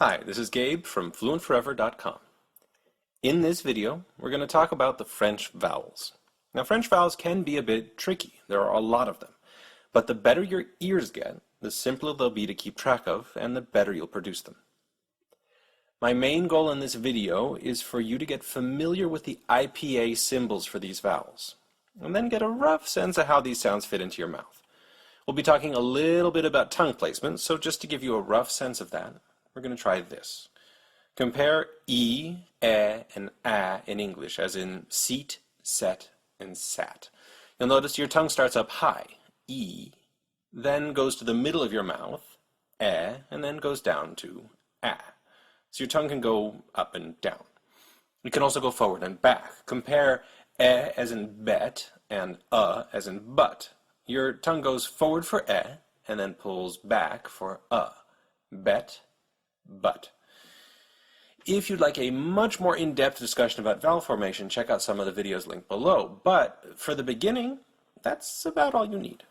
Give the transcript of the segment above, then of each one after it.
Hi, this is Gabe from FluentForever.com. In this video, we're going to talk about the French vowels. Now, French vowels can be a bit tricky. There are a lot of them. But the better your ears get, the simpler they'll be to keep track of, and the better you'll produce them. My main goal in this video is for you to get familiar with the IPA symbols for these vowels, and then get a rough sense of how these sounds fit into your mouth. We'll be talking a little bit about tongue placement, so just to give you a rough sense of that, we're going to try this. Compare E, and A in English, as in seat, set, and sat. You'll notice your tongue starts up high, E, then goes to the middle of your mouth, and then goes down to A. So your tongue can go up and down. It can also go forward and back. Compare as in bet and as in but. Your tongue goes forward for and then pulls back for bet, but. If you'd like a much more in-depth discussion about vowel formation, check out some of the videos linked below. But for the beginning, that's about all you need.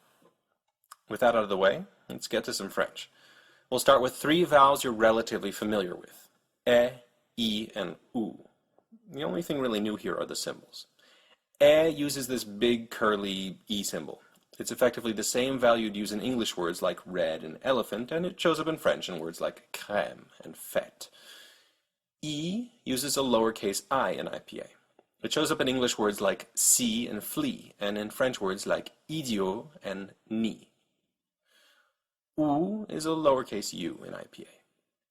With that out of the way, let's get to some French. We'll start with three vowels you're relatively familiar with. E, and U. The only thing really new here are the symbols. Uses this big curly E symbol. It's effectively the same vowel you'd use in English words like red and elephant, and it shows up in French in words like crème and fête. E uses a lowercase I in IPA. It shows up in English words like see and flee, and in French words like idiot and ni. U is a lowercase u in IPA.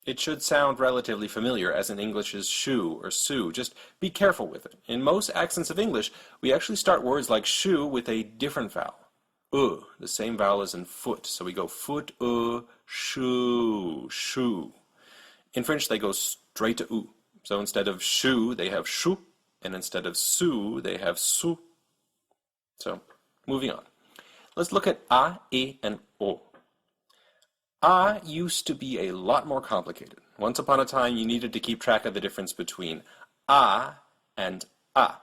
It should sound relatively familiar as in English's shoe or sue. Just be careful with it. In most accents of English, we actually start words like shoe with a different vowel. The same vowel as in foot. So we go foot, shoe, shoe. In French, they go straight to U. So instead of shoe, they have chou, and instead of sue, they have sou. So, moving on. Let's look at A, E, and O. A used to be a lot more complicated. Once upon a time, you needed to keep track of the difference between A and A.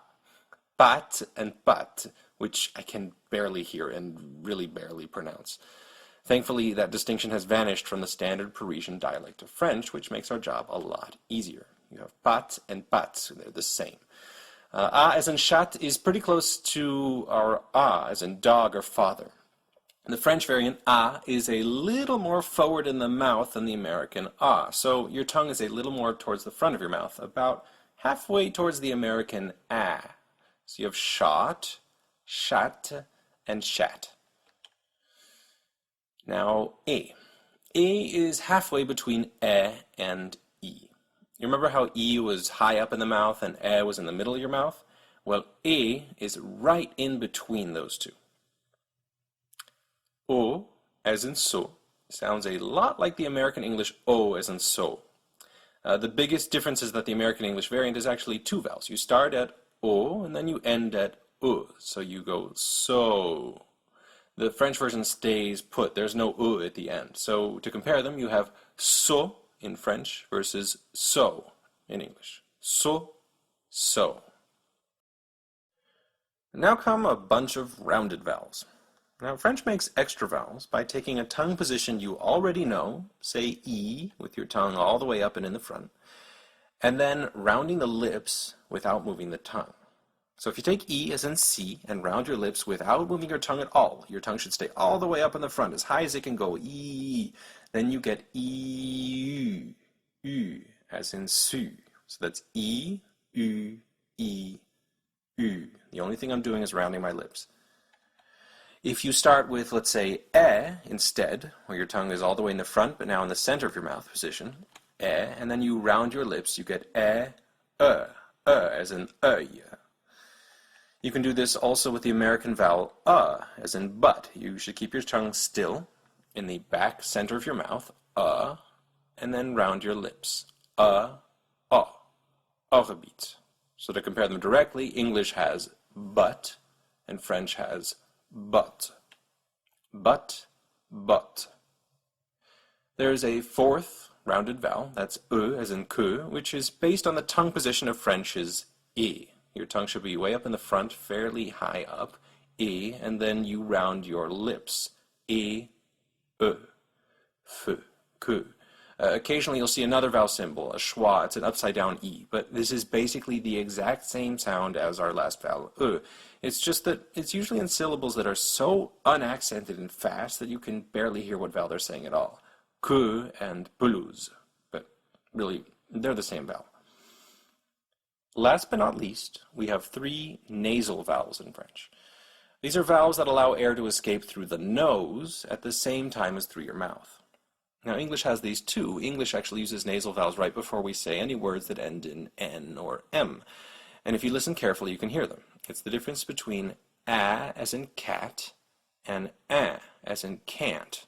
Bat and bat, which I can barely hear and really barely pronounce. Thankfully, that distinction has vanished from the standard Parisian dialect of French, which makes our job a lot easier. You have bat and bat, they're the same. A as in chat is pretty close to our A as in dog or father. The French variant A is a little more forward in the mouth than the American A, so your tongue is a little more towards the front of your mouth, about halfway towards the American A. So you have shot, chat, and chat. Now, A. A is halfway between and E. You remember how E was high up in the mouth and was in the middle of your mouth? Well, A is right in between those two. O, as in so, sounds a lot like the American English O as in so. The biggest difference is that the American English variant is actually two vowels. You start at O and then you end at U, so you go so. The French version stays put. There's no U at the end. So to compare them, you have so in French versus so in English. So, so. Now come a bunch of rounded vowels. Now French makes extra vowels by taking a tongue position you already know, say E with your tongue all the way up and in the front, and then rounding the lips without moving the tongue. So if you take E as in C and round your lips without moving your tongue at all, your tongue should stay all the way up in the front, as high as it can go, E. Then you get E, U, as in su. So that's E, U, E, U. The only thing I'm doing is rounding my lips. If you start with, let's say, instead, where your tongue is all the way in the front, but now in the center of your mouth position, and then you round your lips, you get as in You can do this also with the American vowel as in but. You should keep your tongue still in the back center of your mouth, and then round your lips, orbite. So to compare them directly, English has but, and French has but. But, but. There is a fourth rounded vowel, that's as in que, which is based on the tongue position of French's e. Your tongue should be way up in the front, fairly high up, and then you round your lips, f, que. Occasionally you'll see another vowel symbol, a schwa, it's an upside down E, but this is basically the exact same sound as our last vowel, It's just that it's usually in syllables that are so unaccented and fast that you can barely hear what vowel they're saying at all. Que and pelouse, but really, they're the same vowel. Last but not least, we have 3 nasal vowels in French. These are vowels that allow air to escape through the nose at the same time as through your mouth. Now, English has these too. English actually uses nasal vowels right before we say any words that end in N or M. And if you listen carefully, you can hear them. It's the difference between a as in cat and a as in can't.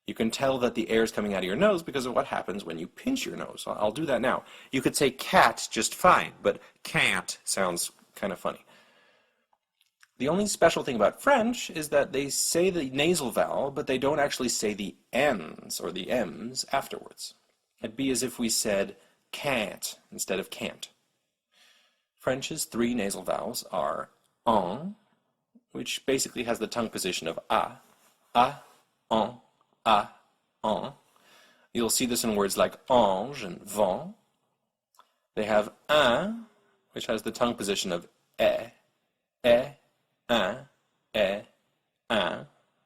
You can tell that the air is coming out of your nose because of what happens when you pinch your nose. I'll do that now. You could say cat just fine, but can't sounds kind of funny. The only special thing about French is that they say the nasal vowel, but they don't actually say the N's or the M's afterwards. It'd be as if we said can't instead of can't. French's 3 nasal vowels are en, which basically has the tongue position of en. You'll see this in words like ange and vent. They have un, which has the tongue position of un.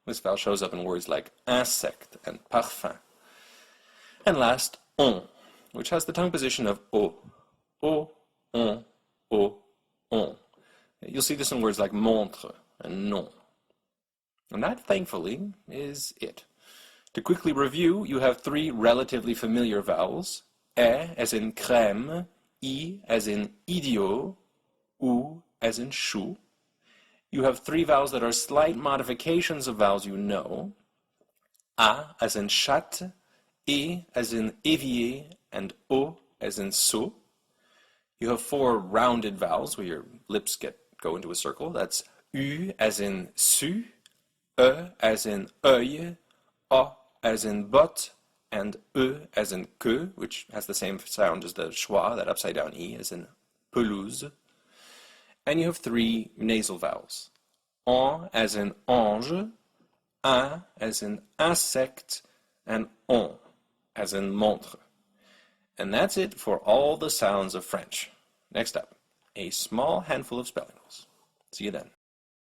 This vowel shows up in words like insecte and parfum. And last, on, which has the tongue position of o. On. You'll see this in words like montre and non. And that, thankfully, is it. To quickly review, you have 3 relatively familiar vowels, e as in crème, I as in idiot, ou as in chou. You have 3 vowels that are slight modifications of vowels you know. A as in chat, E as in évier, and O as in seau. You have 4 rounded vowels where your lips go into a circle. That's U as in su, E as in œil, O as in botte, and E as in queue, which has the same sound as the schwa, that upside down E, as in pelouse. And you have 3 nasal vowels. En as in ange, un as in insecte, and on as in montre. And that's it for all the sounds of French. Next up, a small handful of spelling rules. See you then.